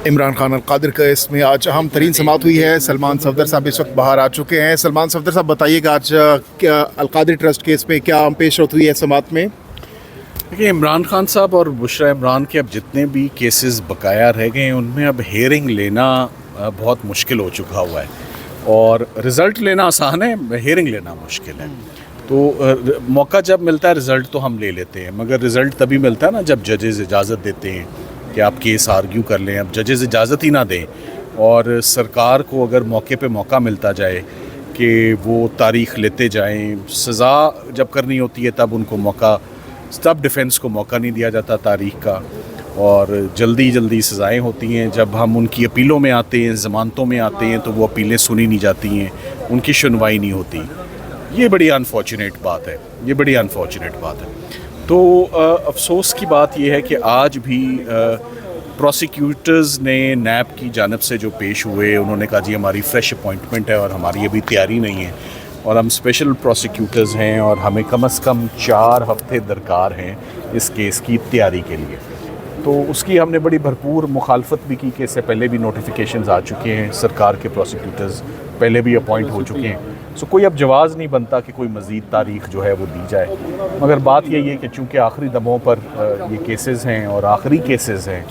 Imran Khan Al-Qadir case में आज अहम तरीन समाअत हुई है। सलमान सफदर साहब इस वक्त बाहर आ चुके हैं। सलमान सफदर साहब बताइएगा आज क्या अलकादिर ट्रस्ट केस में क्या पेश रफ्त हुई है समाअत में। देखिए, इमरान खान साहब और बुशरा इमरान के अब जितने भी केसेस बकाया रह गए हैं उनमें अब हेयरिंग लेना बहुत मुश्किल हो चुका हुआ है और रिज़ल्ट लेना आसान है, हेयरिंग लेना मुश्किल है। तो मौका जब मिलता है रिज़ल्ट तो हम ले लेते हैं, मगर रिज़ल्ट तभी मिलता है ना जब जजेस इजाज़त देते हैं कि आप केस आर्ग्यू कर लें। अब जजेस इजाज़त ही ना दें और सरकार को अगर मौके पे मौका मिलता जाए कि वो तारीख़ लेते जाएं, सज़ा जब करनी होती है तब उनको मौका, तब डिफेंस को मौका नहीं दिया जाता तारीख़ का, और जल्दी जल्दी सज़ाएं होती हैं। जब हम उनकी अपीलों में आते हैं, ज़मानतों में आते हैं, तो वो अपीलें सुनी नहीं जाती हैं, उनकी सुनवाई नहीं होती। ये बड़ी अनफॉर्चुनेट बात है, ये बड़ी अनफॉर्चुनेट बात है। तो अफसोस की बात यह है कि आज भी प्रोसिक्यूटर्स ने नैब की जानिब से जो पेश हुए, उन्होंने कहा जी हमारी फ़्रेश अपॉइंटमेंट है और हमारी अभी तैयारी नहीं है और हम स्पेशल प्रोसिक्यूटर्स हैं और हमें कम से कम 4 हफ्ते दरकार हैं इस केस की तैयारी के लिए। तो उसकी हमने बड़ी भरपूर मुखालफत भी की कि इससे पहले भी नोटिफिकेशंस आ चुके हैं, सरकार के प्रोसिक्यूटर्स पहले भी अपॉइंट हो चुके हैं। सो कोई अब जवाज़ नहीं बनता कि कोई मज़ीद तारीख़ जो है वो दी जाए, मगर बात यही है कि चूँकि आखिरी दमों पर ये केसेस हैं और आखिरी केसेस हैं,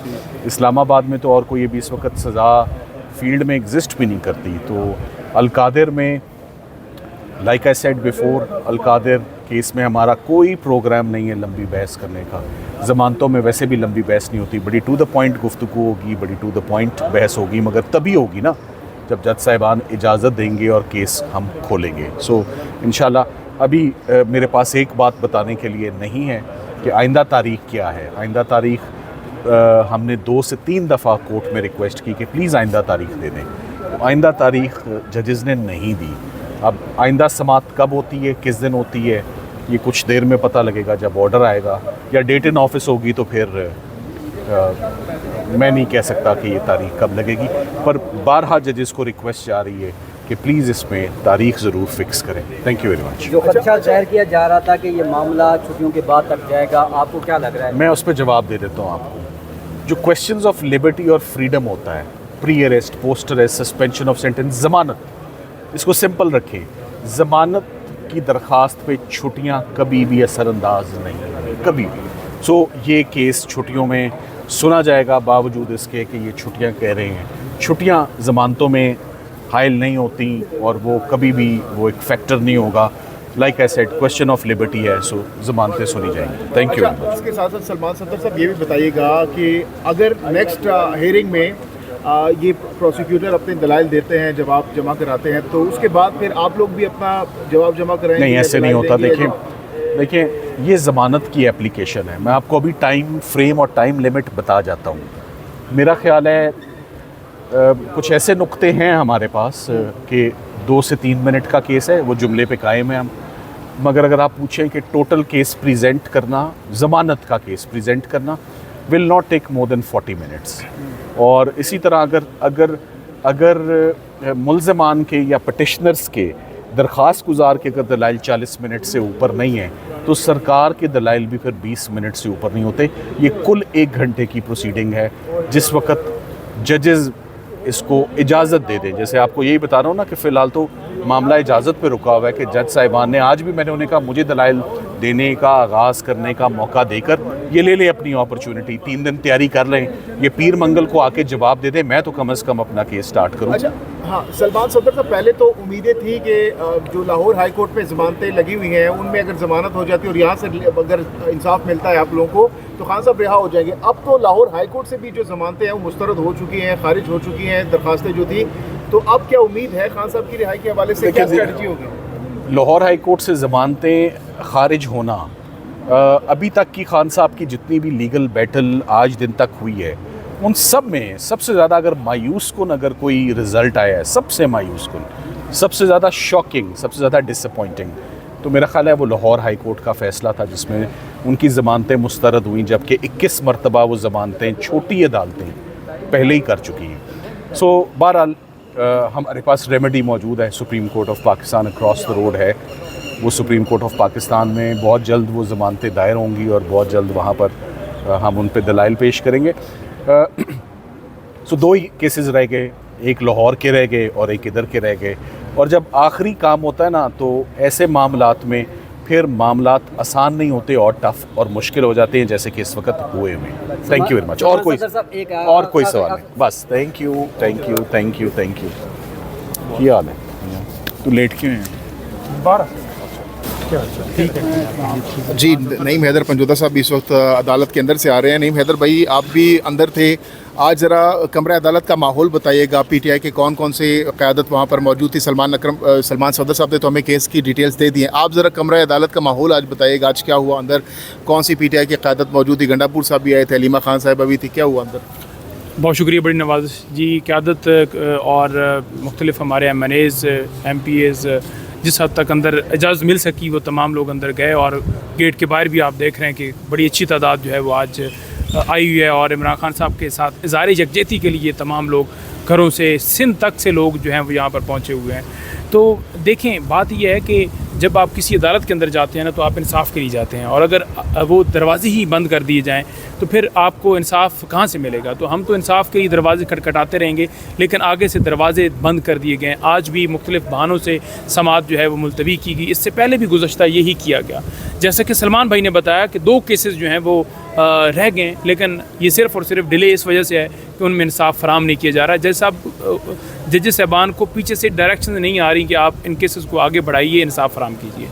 इस्लामाबाद में तो और कोई अभी इस वक्त सज़ा फील्ड में एग्जिस्ट भी नहीं करती। तो अलकादिर में, like I said before, Al-Qadir case में हमारा कोई प्रोग्राम नहीं है लंबी बहस करने का। ज़मानतों में वैसे भी लंबी बहस नहीं होती, बड़ी टू द पॉइंट गुफ्तगू होगी, बड़ी टू द पॉइंट बहस होगी, मगर तभी होगी ना जब जज साहिबान इजाज़त देंगे और केस हम खोलेंगे। सो इंशाल्लाह अभी मेरे पास एक बात बताने के लिए नहीं है कि आइंदा तारीख़ क्या है। आइंदा तारीख़ हमने 2 से 3 दफ़ा कोर्ट में रिक्वेस्ट की कि प्लीज़ आइंदा तारीख़ दे दें। आइंदा तारीख़ जजेस ने नहीं दी। अब आइंदा समाअत कब होती है, किस दिन होती है, ये कुछ देर में पता लगेगा जब ऑर्डर आएगा या डेट इन ऑफिस होगी। तो फिर मैं नहीं कह सकता कि ये तारीख़ कब लगेगी, पर बारहा जजेस को रिक्वेस्ट जा रही है कि प्लीज़ इसमें तारीख़ ज़रूर फिक्स करें। Thank you very much. जो खदशा ज़ाहिर किया जा रहा था कि ये मामला छुट्टियों के बाद तक जाएगा, आपको क्या लग रहा है? मैं उस पर जवाब दे देता हूँ आपको। जो क्वेश्चंस ऑफ लिबर्टी और फ्रीडम होता है, pre arrest, post arrest, suspension of sentence, ज़मानत, इसको सिंपल रखें। ज़मानत की दरख्वास्त पे छुट्टियाँ कभी भी असरअंदाज नहीं, कभी भी। सो ये केस छुट्टियों में सुना जाएगा बावजूद इसके कि ये छुट्टियाँ कह रहे हैं। छुट्टियाँ ज़मानतों में हायल नहीं होती और वो कभी भी वो एक फैक्टर नहीं होगा। Like I said, question of liberty है, सो ज़मानतें सुनी जाएंगी। Thank you. इसके साथ साथ सलमान सफदर साहब ये भी बताइएगा कि अगर नेक्स्ट हेयरिंग में ये प्रोसिक्यूटर अपने दलाइल देते हैं, जवाब जमा कराते हैं, तो उसके बाद फिर आप लोग भी अपना जवाब जमा कराएंगे? नहीं, ऐसे नहीं होता। देखिए ये ज़मानत की एप्लीकेशन है। मैं आपको अभी टाइम फ्रेम और टाइम लिमिट बता जाता हूँ। मेरा ख्याल है कुछ ऐसे नुक्ते हैं हमारे पास कि 2 से 3 मिनट का केस है, वो जुमले पे कायम है हम। मगर अगर आप पूछें कि टोटल केस प्रेजेंट करना, ज़मानत का केस प्रेजेंट करना, will not take more than 40 minutes. और इसी तरह अगर मुल्ज़मान के या पटिशनर्स के, दरख्वास्त गुजार के अगर दलाइल 40 मिनट से ऊपर नहीं है तो सरकार के दलाइल भी फिर 20 मिनट से ऊपर नहीं होते। ये कुल 1 घंटे की प्रोसीडिंग है। जिस वक्त जजेस इसको इजाज़त दे दें, जैसे आपको यही बता रहा हूँ ना कि फ़िलहाल तो मामला इजाज़त पे रुका हुआ है कि जज साहिबान ने, आज भी मैंने उन्हें कहा मुझे दलाइल देने का, आगाज़ करने का मौका देकर ये ले लें अपनी अपॉर्चुनिटी, 3 दिन तैयारी कर लें, ये पीर मंगल को आके जवाब दे दें, मैं तो कम से कम अपना केस स्टार्ट करूँ। अच्छा, हाँ, सलमान सफदर साहब, पहले तो उम्मीदें थी कि जो लाहौर हाई कोर्ट में ज़मानतें लगी हुई हैं उनमें अगर ज़मानत हो जाती और यहाँ से अगर इंसाफ मिलता है आप लोगों को तो खान साहब रिहा हो जाएंगे। अब तो लाहौर हाई कोर्ट से भी जो ज़मानतें हैं वो मुस्तरद हो चुकी हैं, खारिज हो चुकी हैं दरख्वास्तें जो थी, तो अब क्या उम्मीद है खान साहब की रिहाई के हवाले से, क्या स्ट्रेटजी होगी? लाहौर हाई कोर्ट से ज़मानतें खारिज होना, अभी तक की खान साहब की जितनी भी लीगल बैटल आज दिन तक हुई है, उन सब में सबसे ज़्यादा अगर मायूस कुन अगर कोई रिज़ल्ट आया है, सबसे मायूस कुन, सबसे ज़्यादा शॉकिंग, सबसे ज़्यादा डिसअपॉइंटिंग, तो मेरा ख्याल है वो लाहौर हाई कोर्ट का फ़ैसला था जिसमें उनकी ज़मानतें मुस्तरद हुई, जबकि 21 मरतबा वो ज़मानतें छोटी अदालतें पहले ही कर चुकी हैं। सो बहरहाल हमारे पास रेमेडी मौजूद है, supreme court of Pakistan across the road है। वो सुप्रीम कोर्ट ऑफ पाकिस्तान में बहुत जल्द वो ज़मानतें दायर होंगी और बहुत जल्द वहाँ पर हम उन पर दलाइल पेश करेंगे। सो 2 ही केसेस रह गए, एक लाहौर के रह गए और एक इधर के रह गए। और जब आखिरी काम होता है ना, तो ऐसे मामलात में फिर मामलात आसान नहीं होते और टफ और मुश्किल हो जाते हैं, जैसे कि इस वक्त हुए हुए। Thank you very much. और कोई सवाल नहीं? बस thank you thank you thank you thank you. क्या हाल है? तू लेट क्यों है? जी, नईम हैदर पंजोदा साहब भी इस वक्त अदालत के अंदर से आ रहे हैं। नईम हैदर भाई, आप भी अंदर थे, आज ज़रा कमरा अदालत का माहौल बताइएगा। पीटीआई के कौन कौन से क़यादत वहाँ पर मौजूद थी? सलमान सफदर साहब ने तो हमें केस की डिटेल्स दे दी हैं। आप ज़रा कमरा अदालत का माहौल आज बताइएगा, आज क्या हुआ अंदर, कौन सी पीटीआई की क़यादत मौजूद थी? गंडापुर साहब भी आए थे, हलीमा खान साहब भी थी, क्या हुआ अंदर? बहुत शुक्रिया बड़ी नवाज़ जी। क़यादत और मुख्तलिफ़ हमारे MNAs MPAs जिस हद तक अंदर इजाज़त मिल सकी वो तमाम लोग अंदर गए, और गेट के बाहर भी आप देख रहे हैं कि बड़ी अच्छी तादाद जो है वो आज आई हुई है। और इमरान खान साहब के साथ इज़हार यकजहती के लिए तमाम लोग घरों से सिंध तक से लोग जो हैं वो यहाँ पर पहुँचे हुए हैं। तो देखें, बात यह है कि जब आप किसी अदालत के अंदर जाते हैं ना, तो आप इंसाफ के लिए जाते हैं, और अगर वो दरवाजे ही बंद कर दिए जाएं तो फिर आपको इंसाफ कहाँ से मिलेगा? तो हम तो इंसाफ के लिए दरवाजे खटखटाते रहेंगे, लेकिन आगे से दरवाजे बंद कर दिए गए। आज भी मुख्तलिफ बहानों से समाअत जो है वो मुलतवी की गई। इससे पहले भी गुज़श्ता यही किया गया। जैसा कि सलमान भाई ने बताया कि 2 केसेस जो हैं वो रह गए, लेकिन ये सिर्फ़ और सिर्फ डिले इस वजह से है कि उनमें इंसाफ फराम नहीं किया जा रहा। जैसे आप जजेस साहबान को पीछे से डायरेक्शन नहीं आ रही कि आप इन केसेस को आगे बढ़ाइए, इंसाफ फराम कीजिए।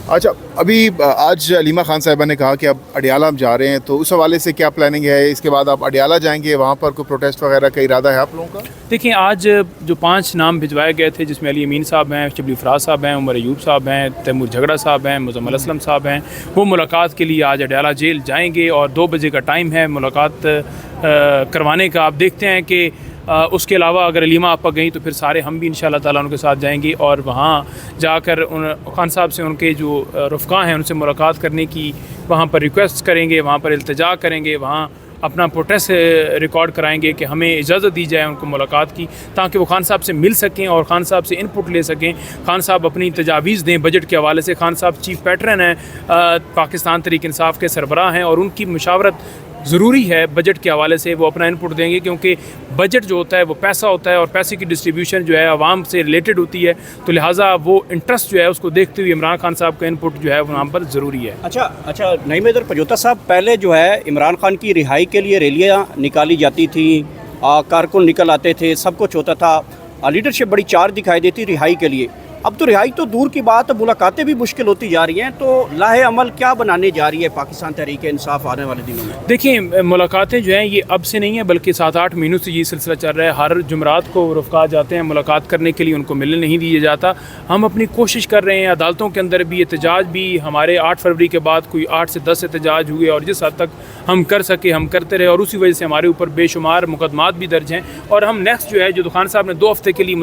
अच्छा, अभी आज हलीमा खान साहिबा ने कहा कि अब अडियाला हम जा रहे हैं, तो उस हवाले से क्या प्लानिंग है? इसके बाद आप अडियाला जाएंगे, वहाँ पर कोई प्रोटेस्ट वगैरह का इरादा है आप लोगों का? देखिए, आज जो 5 नाम भिजवाए गए थे, जिसमें अली अमीन साहब हैं, शबली फराज साहब हैं, उमर अयूब साहब हैं, तैमूर झगड़ा साहब हैं, मुजम्मल असलम साहब हैं, वो मुलाकात के लिए आज अडियाला जेल जाएंगे और 2 बजे का टाइम है मुलाकात करवाने का। आप देखते हैं कि उसके अलावा अगर अलीमा आपा गई तो फिर सारे हम भी इंशाअल्लाह ताला उनके साथ जाएंगे, और वहाँ जाकर उन खान साहब से उनके जो रफ़क़ा हैं उनसे मुलाकात करने की वहाँ पर रिक्वेस्ट करेंगे, वहाँ पर इल्तिजा करेंगे, वहाँ अपना प्रोटेस्ट रिकॉर्ड कराएंगे कि हमें इजाज़त दी जाए उनको मुलाकात की, ताकि वो खान साहब से मिल सकें और खान साहब से इनपुट ले सकें। खान साहब अपनी तजावीज़ दें बजट के हवाले से। खान साहब चीफ़ पैटर्न हैं पाकिस्तान तहरीक इंसाफ के सरबराह हैं, और उनकी मुशावरत ज़रूरी है बजट के हवाले से। वो अपना इनपुट देंगे, क्योंकि बजट जो होता है वो पैसा होता है, और पैसे की डिस्ट्रीब्यूशन जो है आवाम से रिलेटेड होती है, तो लिहाजा वो इंटरेस्ट जो है उसको देखते हुए इमरान खान साहब का इनपुट जो है वहाँ पर ज़रूरी है। अच्छा नईम हैदर पंजोदा साहब, पहले जो है इमरान खान की रिहाई के लिए रैलियाँ निकाली जाती थी, कारकुन निकल आते थे, सब कुछ होता था, लीडरशिप बड़ी चार्ज दिखाई देती रिहाई के लिए। अब तो रिहाई तो दूर की बात, मुलाकातें भी मुश्किल होती जा रही हैं। तो लाहे अमल क्या बनाने जा रही है पाकिस्तान तहरीक इंसाफ आने वाले दिनों में? देखिए, मुलाकातें जो हैं ये अब से नहीं है, बल्कि 7-8 महीनों से ये सिलसिला चल रहा है। हर जुमरात को रफ़क़ा जाते हैं मुलाकात करने के लिए, उनको मिलने नहीं दिया जाता। हम अपनी कोशिश कर रहे हैं, अदालतों के अंदर भी एहतजाज भी हमारे 8 फरवरी के बाद कोई 8 से 10 एहतजाज हुए, और जिस हद तक हम कर सके हम करते रहे, और उसी वजह से हमारे ऊपर बेशुमार मुकदमात भी दर्ज हैं। और हम नेक्स्ट जो है, जो खान साहब ने 2 हफ़्ते के लिए